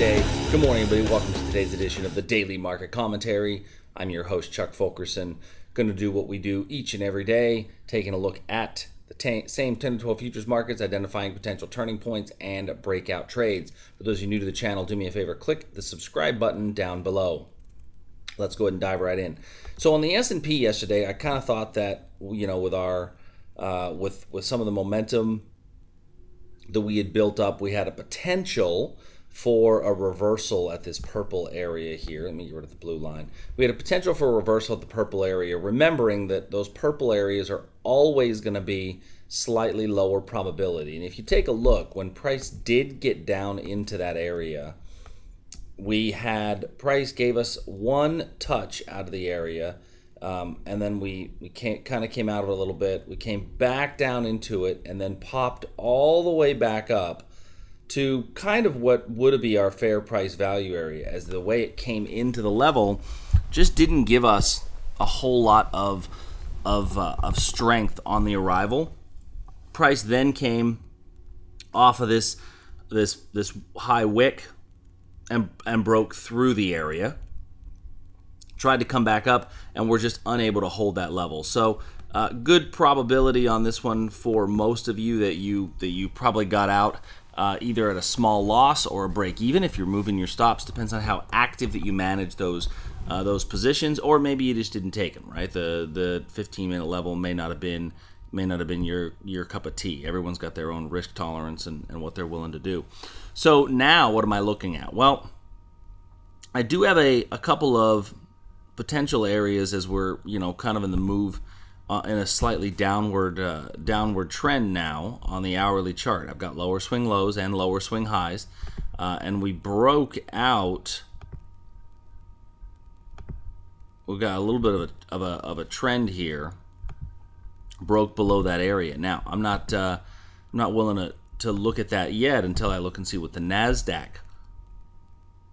day. Good morning, everybody. Welcome to today's edition of the Daily Market Commentary. I'm your host, Chuck Fulkerson. Going to do what we do each and every day, taking a look at the same 10 to 12 futures markets, identifying potential turning points and breakout trades. For those of you new to the channel, do me a favor, click the subscribe button down below. Let's go ahead and dive right in. So on the S&P yesterday, I kind of thought that, you know, with our with some of the momentum that we had built up, we had a potential for a reversal at this purple area here. Let me get rid of the blue line. We had a potential for a reversal at the purple area, remembering that those purple areas are always going to be slightly lower probability. And if you take a look, when price did get down into that area, we had price gave us one touch out of the area, and then we kind of came out of it a little bit. We came back down into it and then popped all the way back up to kind of what would be our fair price value area, as the way it came into the level just didn't give us a whole lot of strength on the arrival. Price then came off of this high wick and broke through the area, tried to come back up, and we're just unable to hold that level. So good probability on this one for most of you that you probably got out either at a small loss or a break even if you're moving your stops. Depends on how active that you manage those positions, or maybe you just didn't take them, right? The 15-minute level may not have been your cup of tea. Everyone's got their own risk tolerance and what they're willing to do. So now what am I looking at? Well, I do have a couple of potential areas as we're, you know, kind of in the move in a slightly downward trend now on the hourly chart. I've got lower swing lows and lower swing highs, and we broke out. We've got a little bit of a trend here. Broke below that area. Now I'm not willing to look at that yet until I look and see what the Nasdaq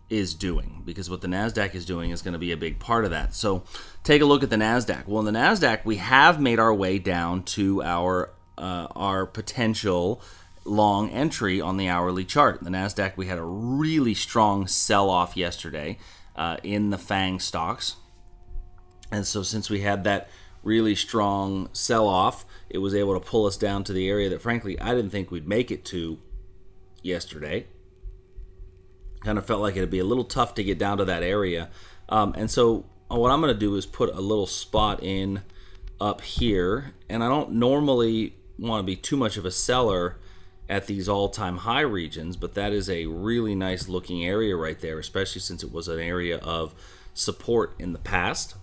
is doing, because what the Nasdaq is doing is going to be a big part of that. So take a look at the Nasdaq. Well, in the Nasdaq, we have made our way down to our potential long entry on the hourly chart. In the Nasdaq, we had a really strong sell-off yesterday in the FANG stocks, and so since we had that really strong sell-off, it was able to pull us down to the area that, frankly, I didn't think we'd make it to yesterday. Kind of felt like it'd be a little tough to get down to that area, and so what I'm going to do is put a little spot in up here. And I don't normally want to be too much of a seller at these all-time high regions, but that is a really nice looking area right there, especially since it was an area of support in the past.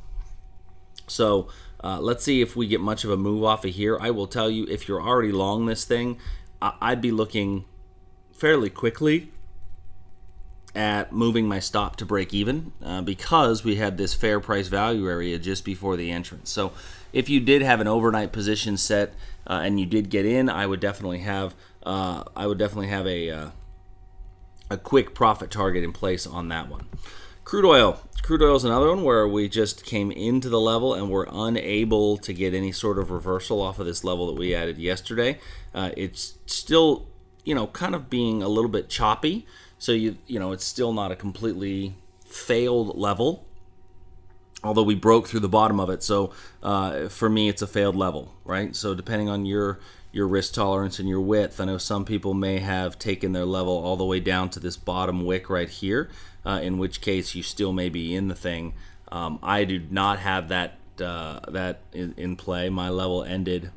So let's see if we get much of a move off of here. I will tell you, if you're already long this thing, I'd be looking fairly quickly at moving my stop to break even, because we had this fair price value area just before the entrance. So if you did have an overnight position set and you did get in, I would definitely have a quick profit target in place on that one. Crude oil. Crude oil is another one where we just came into the level and were unable to get any sort of reversal off of this level that we added yesterday. It's still, you know, kind of being a little bit choppy. So you know, it's still not a completely failed level, although we broke through the bottom of it. So for me, it's a failed level, right? So depending on your risk tolerance and your width, I know some people may have taken their level all the way down to this bottom wick right here, in which case you still may be in the thing. I do not have that in play. My level ended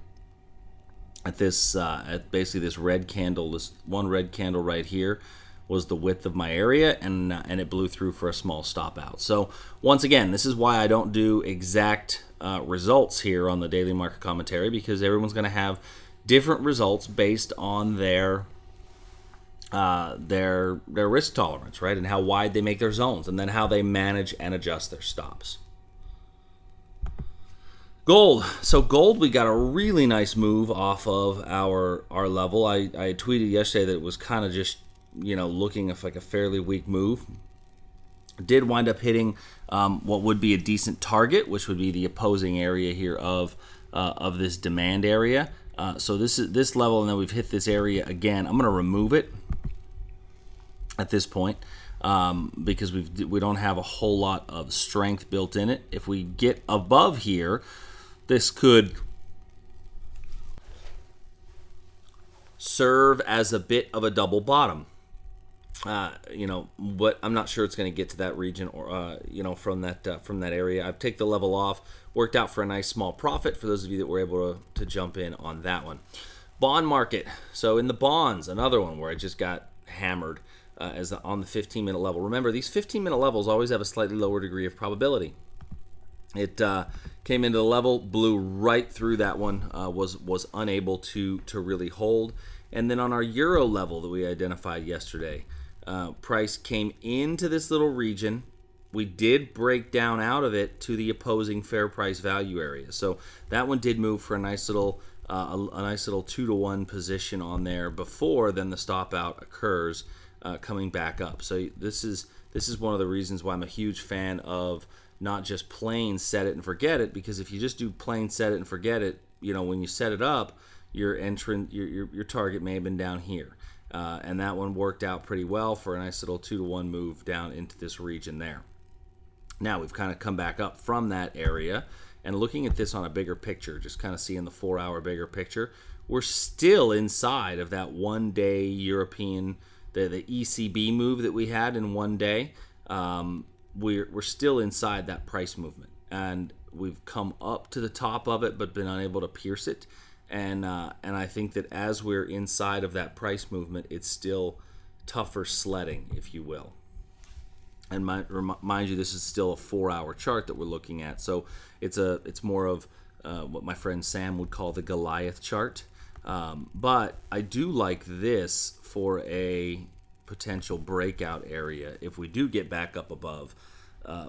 at this at basically this red candle. This one red candle right here was the width of my area, and it blew through for a small stop out. So once again, this is why I don't do exact results here on the daily market commentary, because everyone's going to have different results based on their risk tolerance, right, and how wide they make their zones, and then how they manage and adjust their stops. Gold. So gold, we got a really nice move off of our level. I tweeted yesterday that it was kind of just, you know, looking like a fairly weak move. Did wind up hitting what would be a decent target, which would be the opposing area here of this demand area. So this is this level, and then we've hit this area again. I'm going to remove it at this point. because we don't have a whole lot of strength built in it. If we get above here, this could serve as a bit of a double bottom. You know, but I'm not sure it's going to get to that region or you know, from that area. I've taken the level off, worked out for a nice small profit for those of you that were able to jump in on that one. Bond market. So in the bonds, another one where I just got hammered on the 15-minute level. Remember, these 15-minute levels always have a slightly lower degree of probability. It came into the level, blew right through that one, was unable to really hold. And then on our euro level that we identified yesterday, price came into this little region. We did break down out of it to the opposing fair price value area. So that one did move for a nice little 2-to-1 position on there before then the stop out occurs, coming back up. So this is one of the reasons why I'm a huge fan of not just plain set it and forget it, because if you just do plain set it and forget it, you know, when you set it up, your target may have been down here. And that one worked out pretty well for a nice little 2-to-1 move down into this region there. Now we've kind of come back up from that area, and looking at this on a bigger picture, just kind of seeing the 4-hour bigger picture, we're still inside of that one-day European, the ECB move that we had in one day. We're still inside that price movement, and we've come up to the top of it but been unable to pierce it. And I think that as we're inside of that price movement, it's still tougher sledding, if you will. And mind you, this is still a 4-hour chart that we're looking at, so it's more of what my friend Sam would call the Goliath chart. But I do like this for a potential breakout area if we do get back up above,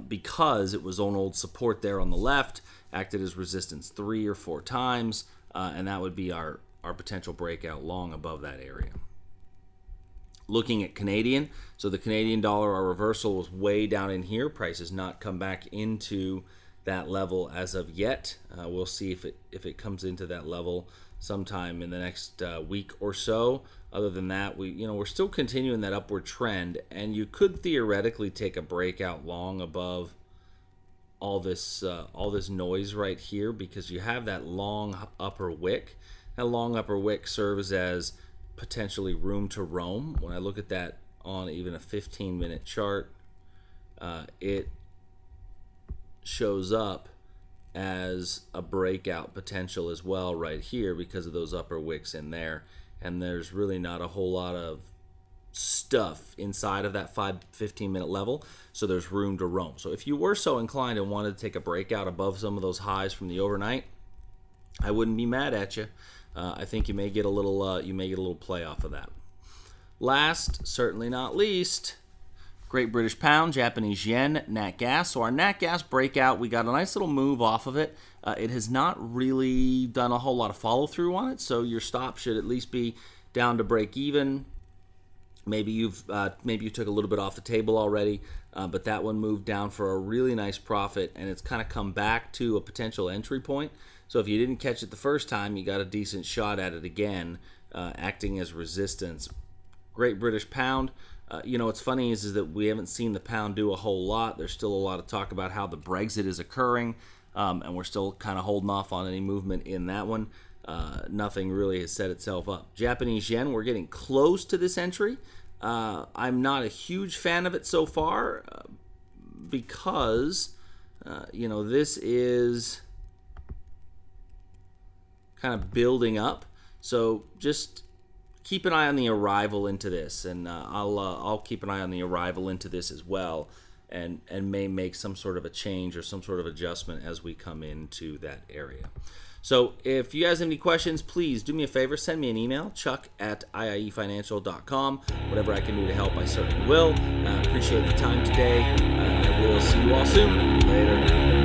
because it was on old support there on the left, acted as resistance 3 or 4 times. And that would be our potential breakout long above that area. Looking at Canadian, so the Canadian dollar, our reversal was way down in here. Price has not come back into that level as of yet. We'll see if it comes into that level sometime in the next week or so. Other than that, we're still continuing that upward trend, and you could theoretically take a breakout long above all this noise right here, because you have that long upper wick. That long upper wick serves as potentially room to roam. When I look at that on even a 15-minute chart, it shows up as a breakout potential as well right here because of those upper wicks in there. And there's really not a whole lot of stuff inside of that 15-minute level, so there's room to roam. So if you were so inclined and wanted to take a breakout above some of those highs from the overnight, I wouldn't be mad at you. I think you may get a little play off of that. Last, certainly not least, Great British Pound, Japanese Yen, Nat Gas. So our Nat Gas breakout, we got a nice little move off of it. It has not really done a whole lot of follow through on it, so your stop should at least be down to break even. Maybe you took a little bit off the table already, but that one moved down for a really nice profit, and it's kind of come back to a potential entry point. So if you didn't catch it the first time, you got a decent shot at it again, acting as resistance. Great British Pound. What's funny is that we haven't seen the pound do a whole lot. There's still a lot of talk about how the Brexit is occurring, and we're still kind of holding off on any movement in that one. Nothing really has set itself up. Japanese Yen, we're getting close to this entry. I'm not a huge fan of it so far because, this is kind of building up. So just keep an eye on the arrival into this, and I'll keep an eye on the arrival into this as well, and may make some sort of a change or some sort of adjustment as we come into that area. So if you guys have any questions, please do me a favor, send me an email, chuck@iiefinancial.com. Whatever I can do to help, I certainly will. Appreciate the time today. I will see you all soon. Later.